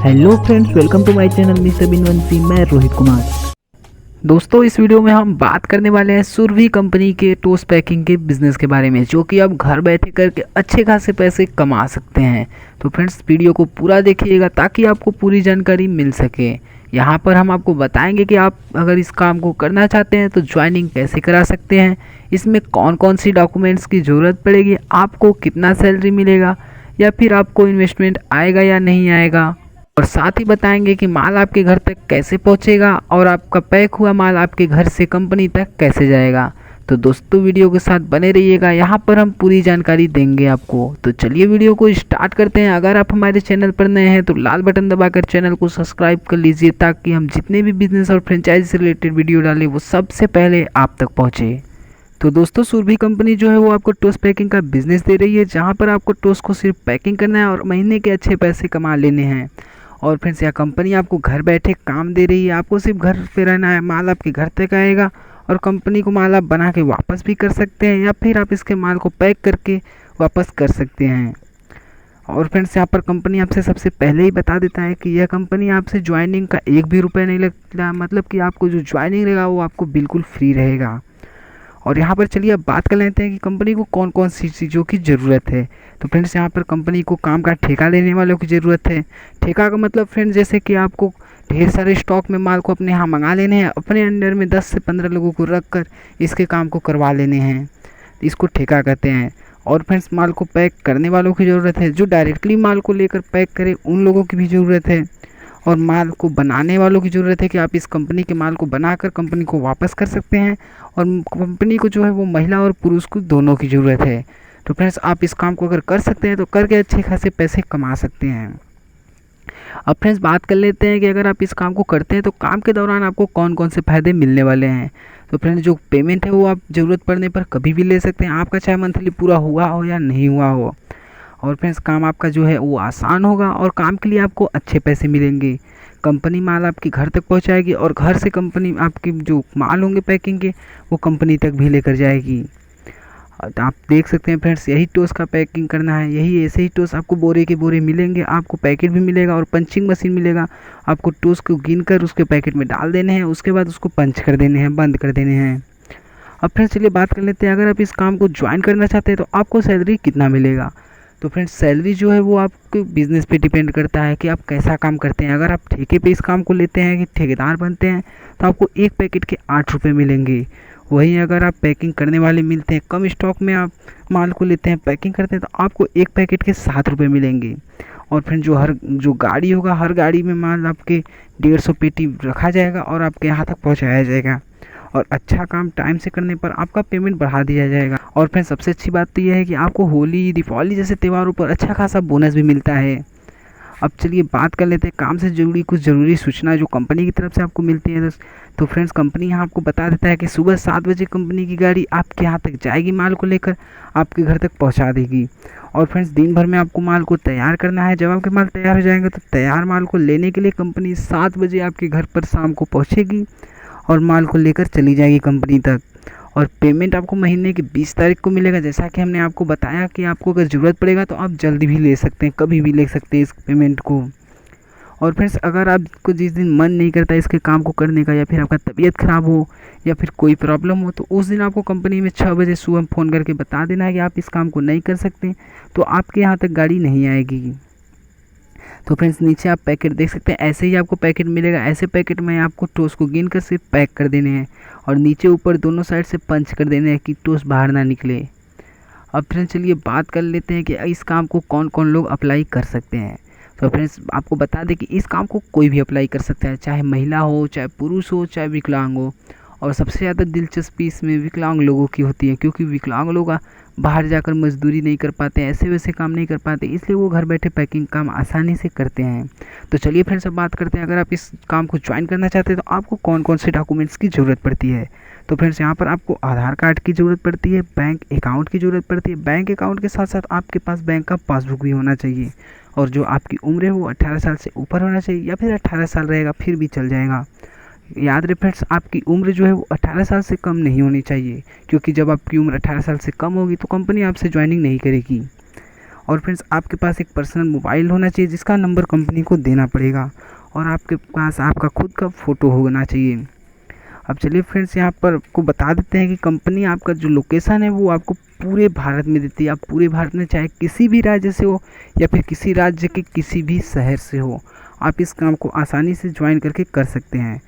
Hello friends, welcome to my channel mister Binwanshi. मैं रोहित कुमार। दोस्तों, इस वीडियो में हम बात करने वाले हैं सुरभि कंपनी के टोस्ट पैकिंग के बिज़नेस के बारे में, जो कि आप घर बैठे करके अच्छे खासे पैसे कमा सकते हैं। तो फ्रेंड्स, वीडियो को पूरा देखिएगा ताकि आपको पूरी जानकारी मिल सके। यहाँ पर हम आपको बताएंगे कि आप अगर इस काम को करना चाहते हैं तो ज्वाइनिंग कैसे करा सकते हैं, इसमें कौन कौन सी डॉक्यूमेंट्स की ज़रूरत पड़ेगी, आपको कितना सैलरी मिलेगा, या फिर आपको इन्वेस्टमेंट आएगा या नहीं आएगा, और साथ ही बताएंगे कि माल आपके घर तक कैसे पहुंचेगा और आपका पैक हुआ माल आपके घर से कंपनी तक कैसे जाएगा। तो दोस्तों, वीडियो के साथ बने रहिएगा, यहाँ पर हम पूरी जानकारी देंगे आपको। तो चलिए वीडियो को स्टार्ट करते हैं। अगर आप हमारे चैनल पर नए हैं तो लाल बटन दबाकर चैनल को सब्सक्राइब कर लीजिए, ताकि हम जितने भी बिजनेस और फ्रेंचाइजी से रिलेटेड वीडियो डालें वो सबसे पहले आप तक पहुँचे। तो दोस्तों, सुरभि कंपनी जो है वो आपको टोस्ट पैकिंग का बिजनेस दे रही है, जहाँ पर आपको टोस्ट को सिर्फ पैकिंग करना है और महीने के अच्छे पैसे कमा लेने हैं। और फ्रेंड्स, यह कंपनी आपको घर बैठे काम दे रही है, आपको सिर्फ घर पे रहना है, माल आपके घर तक आएगा और कंपनी को माल आप बना के वापस भी कर सकते हैं, या फिर आप इसके माल को पैक करके वापस कर सकते हैं। और फ्रेंड्स, यहाँ पर कंपनी आपसे सबसे पहले ही बता देता है कि यह कंपनी आपसे ज्वाइनिंग का एक भी रुपये नहीं लगता, मतलब कि आपको जो ज्वाइनिंग रहेगा वो आपको बिल्कुल फ्री रहेगा। और यहाँ पर चलिए अब बात कर लेते हैं कि कंपनी को कौन कौन सी चीज़ों की ज़रूरत है। तो फ्रेंड्स, यहाँ पर कंपनी को काम का ठेका लेने वालों की ज़रूरत है। ठेका का मतलब फ्रेंड्स, जैसे कि आपको ढेर सारे स्टॉक में माल को अपने यहाँ मंगा लेने हैं, अपने अंडर में 10 से 15 लोगों को रख कर इसके काम को करवा लेने हैं, इसको ठेका कहते हैं। और फ्रेंड्स, माल को पैक करने वालों की ज़रूरत है, जो डायरेक्टली माल को लेकर पैक करें, उन लोगों की भी ज़रूरत है। और माल को बनाने वालों की ज़रूरत है कि आप इस कंपनी के माल को बनाकर कंपनी को वापस कर सकते हैं। और कंपनी को जो है वो महिला और पुरुष को दोनों की ज़रूरत है। तो फ्रेंड्स, आप इस काम को अगर कर सकते हैं तो करके अच्छे खासे पैसे कमा सकते हैं। अब फ्रेंड्स, बात कर लेते हैं कि अगर आप इस काम को करते हैं तो काम के दौरान आपको कौन कौन से फ़ायदे मिलने वाले हैं। तो फ्रेंड्स, जो पेमेंट है वो आप ज़रूरत पड़ने पर कभी भी ले सकते हैं, आपका चाहे मंथली पूरा हुआ हो या नहीं हुआ हो। और फ्रेंड्स, काम आपका जो है वो आसान होगा और काम के लिए आपको अच्छे पैसे मिलेंगे। कंपनी माल आपके घर तक पहुंचाएगी और घर से कंपनी आपके जो माल होंगे पैकिंग के वो कंपनी तक भी लेकर जाएगी। तो आप देख सकते हैं फ्रेंड्स, यही टोस्ट का पैकिंग करना है, यही ऐसे ही टोस्ट आपको बोरे के बोरे मिलेंगे, आपको पैकेट भी मिलेगा और पंचिंग मशीन मिलेगा। आपको टोस्ट को गिन कर उसके पैकेट में डाल देने हैं, उसके बाद उसको पंच कर देने हैं, बंद कर देने हैं। अब फ्रेंड्स, चलिए बात कर लेते हैं, अगर आप इस काम को ज्वाइन करना चाहते हैं तो आपको सैलरी कितना मिलेगा। तो फ्रेंड्स, सैलरी जो है वो आपके बिज़नेस पे डिपेंड करता है कि आप कैसा काम करते हैं। अगर आप ठेके पे इस काम को लेते हैं कि ठेकेदार बनते हैं तो आपको एक पैकेट के 8 रुपये मिलेंगे। वहीं अगर आप पैकिंग करने वाले मिलते हैं, कम स्टॉक में आप माल को लेते हैं, पैकिंग करते हैं, तो आपको एक पैकेट के 7 रुपये मिलेंगे। और फिर जो गाड़ी होगा, हर गाड़ी में माल आपके 150 पेटी रखा जाएगा और आपके यहाँ तक पहुँचाया जाएगा। और अच्छा काम टाइम से करने पर आपका पेमेंट बढ़ा दिया जाएगा। और फिर सबसे अच्छी बात तो यह है कि आपको होली, दीपावली जैसे त्योहारों पर अच्छा खासा बोनस भी मिलता है। अब चलिए बात कर लेते हैं काम से जुड़ी कुछ ज़रूरी सूचना जो कंपनी की तरफ से आपको मिलती है। तो फ्रेंड्स, कंपनी यहाँ आपको बता देता है कि सुबह 7 बजे कंपनी की गाड़ी आपके यहाँ तक जाएगी, माल को लेकर आपके घर तक पहुँचा देगी। और फ्रेंड्स, दिन भर में आपको माल को तैयार करना है। जब आपके माल तैयार हो जाएंगे तो तैयार माल को लेने के लिए कंपनी 7 बजे आपके घर पर शाम को पहुँचेगी और माल को लेकर चली जाएगी कंपनी तक। और पेमेंट आपको महीने की 20 तारीख को मिलेगा। जैसा कि हमने आपको बताया कि आपको अगर ज़रूरत पड़ेगा तो आप जल्दी भी ले सकते हैं, कभी भी ले सकते हैं इस पेमेंट को। और फ्रेंड्स, अगर आपको जिस दिन मन नहीं करता इसके काम को करने का, या फिर आपका तबीयत ख़राब हो या फिर कोई प्रॉब्लम हो, तो उस दिन आपको कंपनी में 6 बजे सुबह फ़ोन करके बता देना है कि आप इस काम को नहीं कर सकते, तो आपके यहाँ तक गाड़ी नहीं आएगी। तो फ्रेंड्स, नीचे आप पैकेट देख सकते हैं, ऐसे ही आपको पैकेट मिलेगा। ऐसे पैकेट में आपको टोस्ट को गिन कर सिर्फ पैक कर देने हैं और नीचे ऊपर दोनों साइड से पंच कर देने हैं कि टोस्ट बाहर ना निकले। अब फ्रेंड्स, चलिए बात कर लेते हैं कि इस काम को कौन कौन लोग अप्लाई कर सकते हैं। तो फ्रेंड्स, आपको बता दें कि इस काम को कोई भी अप्लाई कर सकता है, चाहे महिला हो, चाहे पुरुष हो, चाहे विकलांग हो। और सबसे ज़्यादा दिलचस्पी इसमें विकलांग लोगों की होती है, क्योंकि विकलांग लोग बाहर जाकर मजदूरी नहीं कर पाते, ऐसे वैसे काम नहीं कर पाते, इसलिए वो घर बैठे पैकिंग काम आसानी से करते हैं। तो चलिए फ्रेंड्स, अब बात करते हैं, अगर आप इस काम को ज्वाइन करना चाहते हैं तो आपको कौन कौन से डॉक्यूमेंट्स की ज़रूरत पड़ती है। तो फ्रेंड्स, यहाँ पर आपको आधार कार्ड की ज़रूरत पड़ती है, बैंक अकाउंट की ज़रूरत पड़ती है। बैंक अकाउंट के साथ साथ आपके पास बैंक का पासबुक भी होना चाहिए। और जो आपकी उम्र है वो 18 साल से ऊपर होना चाहिए, या फिर 18 साल रहेगा फिर भी चल जाएगा। याद रहे फ्रेंड्स, आपकी उम्र जो है वो 18 साल से कम नहीं होनी चाहिए, क्योंकि जब आपकी उम्र 18 साल से कम होगी तो कंपनी आपसे ज्वाइनिंग नहीं करेगी। और फ्रेंड्स आपके पास एक पर्सनल मोबाइल होना चाहिए जिसका नंबर कंपनी को देना पड़ेगा, और आपके पास आपका खुद का फ़ोटो होना चाहिए। अब चलिए फ्रेंड्स यहाँ पर आपको बता देते हैं कि कंपनी आपका जो लोकेशन है वो आपको पूरे भारत में देती है। आप पूरे भारत में चाहे किसी भी राज्य से हो या फिर किसी राज्य के किसी भी शहर से हो, आप इस काम को आसानी से ज्वाइन करके कर सकते हैं।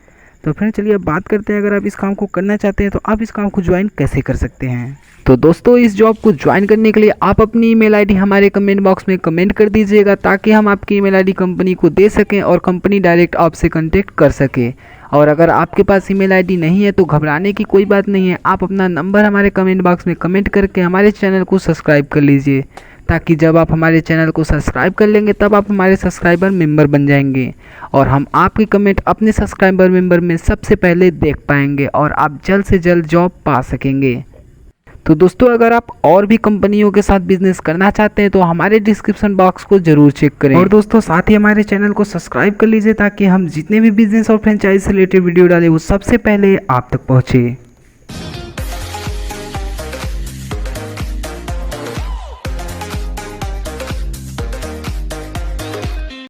तो फ्रेंड चलिए अब बात करते हैं, अगर आप इस काम को करना चाहते हैं तो आप इस काम को ज्वाइन कैसे कर सकते हैं। तो दोस्तों इस जॉब को ज्वाइन करने के लिए आप अपनी ईमेल आईडी हमारे कमेंट बॉक्स में कमेंट कर दीजिएगा, ताकि हम आपकी ईमेल आईडी कंपनी को दे सकें और कंपनी डायरेक्ट आपसे कांटेक्ट कर सके। और अगर आपके पास ईमेल आईडी नहीं है तो घबराने की कोई बात नहीं है, आप अपना नंबर हमारे कमेंट बॉक्स में कमेंट करके हमारे चैनल को सब्सक्राइब कर लीजिए, ताकि जब आप हमारे चैनल को सब्सक्राइब कर लेंगे तब आप हमारे सब्सक्राइबर मेंबर बन जाएंगे और हम आपकी कमेंट अपने सब्सक्राइबर मेंबर में सबसे पहले देख पाएंगे और आप जल्द से जल्द जॉब पा सकेंगे। तो दोस्तों अगर आप और भी कंपनियों के साथ बिजनेस करना चाहते हैं तो हमारे डिस्क्रिप्शन बॉक्स को जरूर चेक करें, और दोस्तों साथ ही हमारे चैनल को सब्सक्राइब कर लीजिए, ताकि हम जितने भी बिजनेस और फ्रेंचाइज से रिलेटेड वीडियो डालें वो सबसे पहले आप तक पहुँचे।